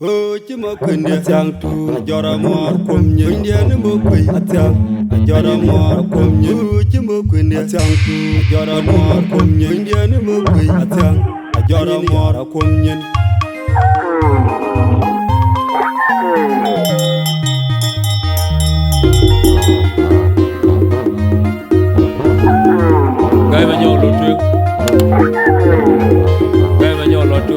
Oh, Chimokundi Tiang to Joramor from Indian Mokui Atiang, a Joramor from you, Chimokundi Tiang to Joramor from Indian Mokui Atiang, a Joramor from Yin. Guy Manyo Lotu Guy Manyo Lotu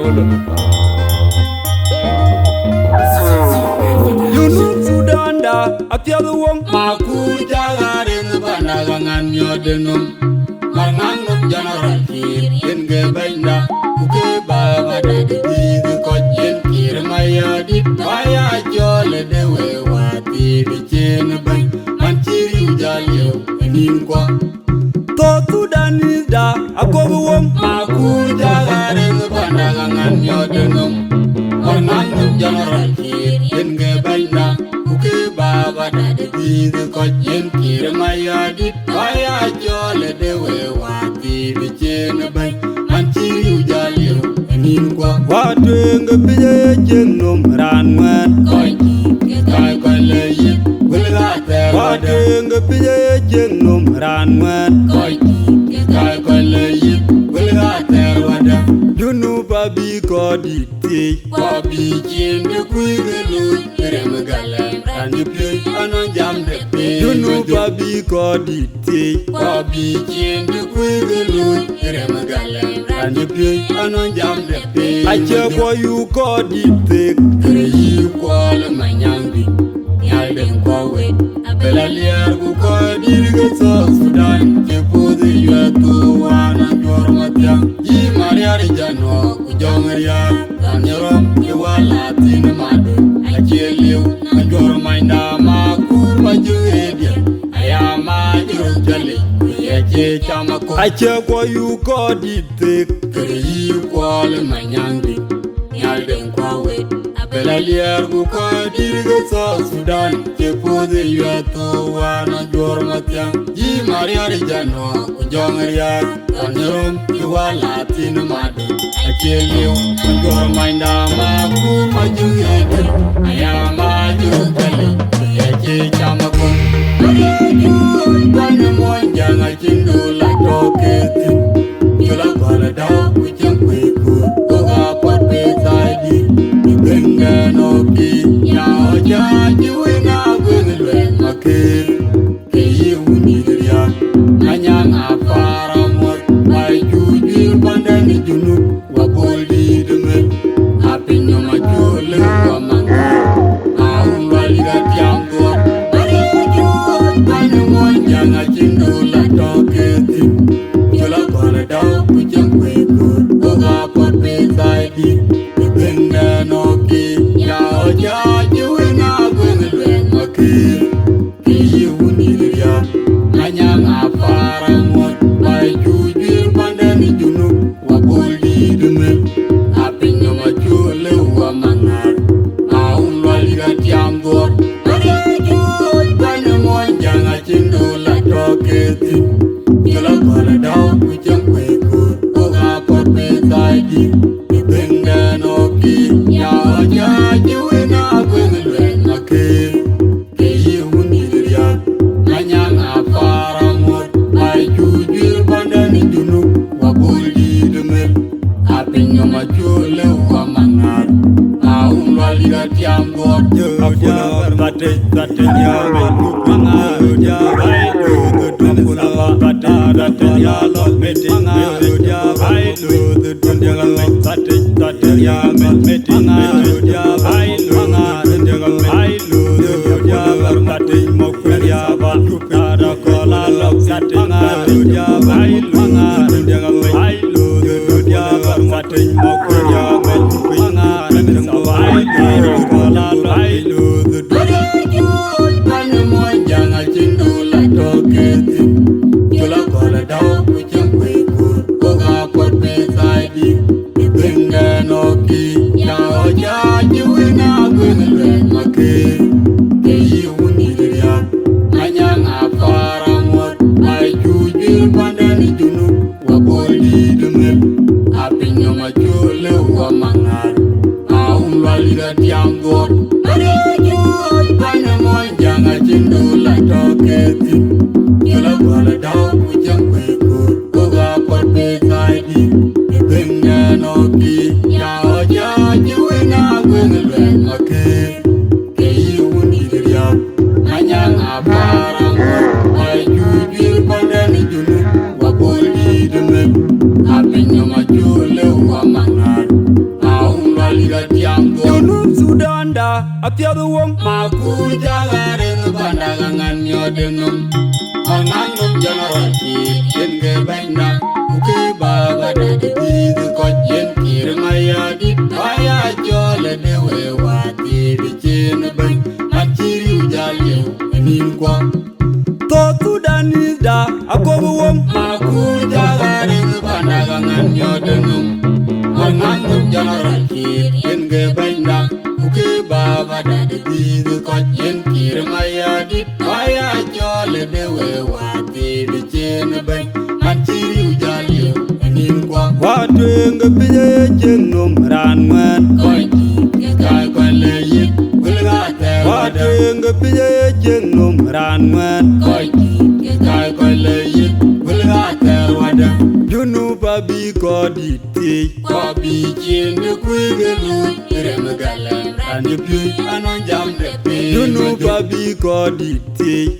Junub Thudanda Apieth Wong Makur jagarin banagangan nyodenum Manganum general kir Inge bainda Uke baba dadi Digu kojen kir maya dit Maya jole dewe wati Dichen bain Manchiri ujalyo Enin kwa South Sudan is da Akobu Wong Makur jagarin banagangan nyodenum Manganum general kir Inge bainda Uke baba dadi Digu kojen kir maya dit Maya jole dewe wati Dichen bain Manchiri ujalyo Enin kwa Watung Pije Jenum Ranwan Watung Pije Jenum Ranwan Junub Abi Koditi Junub Abi Koditi Ache for you Koditi Belalier ku ko dirga South Sudan ke podi yato wana jormatia I Maria Jano ku jongaria kanyerom ke wala tin madu ajeliu ajormainda ma ku majuedia ayama jurjali yeje chamako Ache for you Koditi kri kwal manyangdi nyalden kwawe Belalier ku ko dirga South Sudan ke podi yato wana jormatia I Maria Jano ku jongaria kanyerom ke wala tin madu ajeliu ajormainda ma ku majuedia ayama jurjali yeje chamako Bana monjanga chindula toketi Yula kola da kuchangwe ku Toga pot beside Benga noki Ya oja juwina gwengwe makir Keye uniria Manyang afara mor Ay jujir bandani junub Wapoldi demen Api nyoma jule wamanga Aun waliga tiangor Bana monjanga chindula toketi Yula kola da kuchangwe ku Toga pot beside Benga noki Ya oja juwina gwengwe makir Keye uniria Manyang afara mor Ay jujir bandani junub Wapoldi demen Api nyoma jule wamangar Aun waliga tiangor Bana monjanga chindula toketi Yula kola da kuchangwe ku Toga pot beside Benga noki Ya oja juwina gwengwe makir Keye uniria Manyang afara mor Ay jujir bandani junub Wapoldi demen Api nyoma jule wamangar Aun waliga tiangor Jodia Bate Tatia Manga Jodia Bailu the Dumbula Bata Tatia Lot Meeting Jodia Bailu the Dundiala Tatia Meeting Jodia Bailu Bailu Jodia Bate Mokuria Bata Kola Lok Satinga Jodia Bailu Bailu Jodia Bate Mokuria Manga Bailu Kola Bailu Bana monjanga chindula toketi Yula kola da kuchangwe ku Toga pot beside tiang god Ajueiboi Manyang Achut Mamer Yala wala daw kujang kwekur Koga pot beside Ibenge noki Ya oja juwe na gwengelwen make Keyi unidiriya Manyang aparang Ajueiboi pandani junu Waboli demek Apinya majule wamangar Aung laliga tiang god Junub Thudanda Apieth Wong Maku jagaring pandangan nyodenum Anganum general ki Yenge baina Uke baga dadi bidu Kojen kirmaya di Baya jole dewe wati Di chene bain Manchiri ujaliu Enin kwa South Sudan Akobo Wong Maku jagaring pandangan nyodenum Anganum general ki Yenge baina Uke baga dadi bidu Kojen kirmaya di Baya jole dewe wati Di chene bain Manchiri ujaliu Enin kwa Watwenga pije jengnom ranwen Koiki Kai kwa leye Wilga te wada Watwenga pije jengnom ranwen Koiki Kai kwa leye Wilga te wada Junub Abikodi Kobi chinde kuigelu Remegalem Rani pui anon jam de pe Junub Abikodi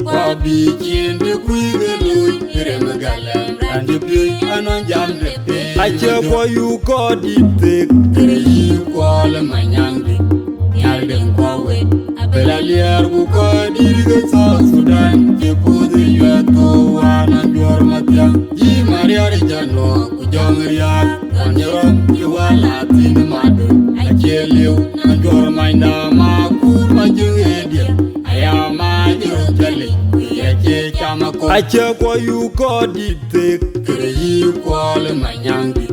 Kobi chinde kuigelu Remegalem Rani pui anon jam de pe Ajueiboi kodi Kereyi kwale manyangdi Nyaldeng kwawe Abelalier kuko diriga South Sudan Jepudi yuetu wana juar matyang Ji mariari jano kujongriya Kanyerom jiwala tini madu Acheliu na juar mainda makur majungedia Aya majuru jali Kuyeche chamako Ajueiboi kodi Kereyi kwale manyangdi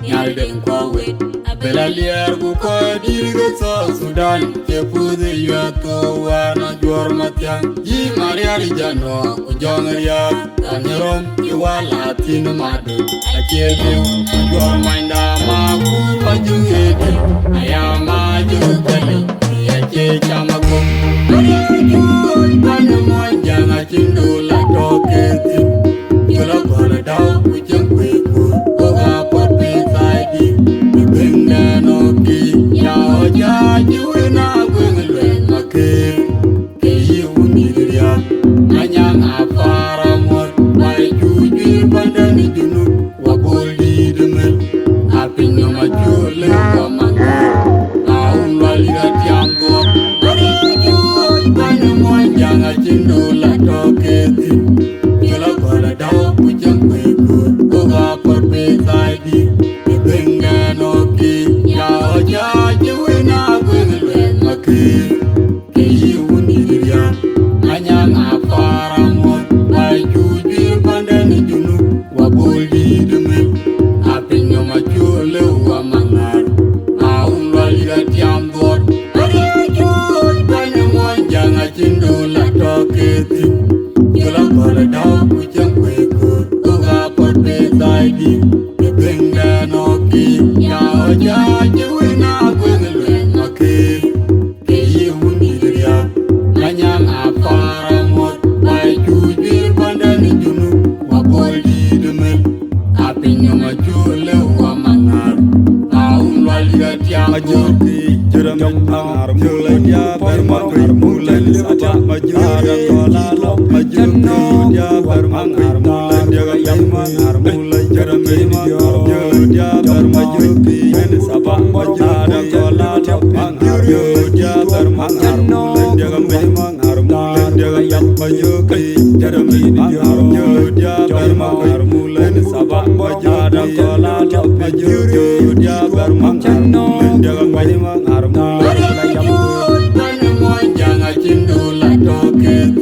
Nyaldeng kwawe Abelalier kuko diriga South Sudan Jepudi yuetu wana juar matyang Ji mariari jano kujongriya Kanyerom jiwala tini madu Acheliu na juar mainda makur majungedi Aya majuru jali Kuyeche chamako Ajueiboi Manyang Achut Mamer Yala wala daw kujang kwekur Koga pot beside Ibenge noki Ya oja juwe na gwengelwen make Keyi unidiriya Manyang aparamot Ajueiboi pandani junu Waboli demen Apinya majule wamangar Aung laliga tiang god Ajueiboi Manyang Achut Mamer Yala wala daw kujang kwekur Koga pot beside Ibenge noki Ya oja juwe na gwengelwen make Keyi unidiriya Manyang aparamot Ajueiboi pandani junu Waboli demen Apinya majule wamangar Aung laliga tiang god Ajueiboi Manyang Achut Mamer Yala wala daw kujang kwekur Koga pot beside Ibenge noki Ya oja juwe na gwengelwen make Keyi unidiriya Manyang aparamot Ajueiboi pandani junu Waboli demen Apinya majule wamangar Aung laliga tiang god Majok Jeram Ar mulai dia bermangar mulai saja Majok Kola Majok dia bermangar mulai dia gayamangar mulai jeram dia bermajok ini sabah Majok Kola Majok dia bermangar mulai dia gayamangar mulai dia gayam Majok jeram dia bermangar mulai sabah Majok Kola Majok dia bermangar mulai dia gayamangar Ajueiboi Manyang Achut Mamer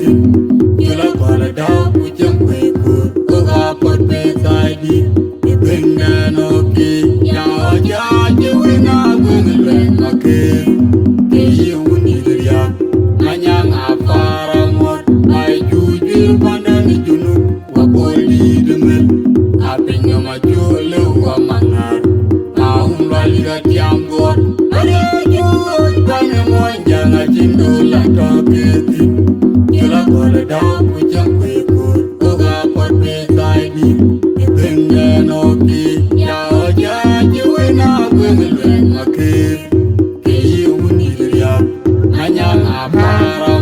Yala wala daw kujang kwekur Koga pot beside Ibenge noki Ya oja juwe na gwengelwen make Keyi unidiriya Manyang aparamot Ajueiboi pandani junu Waboli demen Apinya majule wamangar Aung laliga tiang god Manyang Achut Mamer Kila kore dao kujang kwe kur Oga pot pe taidi Itenge no ki Ya oja jiwe na kwe ngilwen makir Keyi uniliria Manyang apara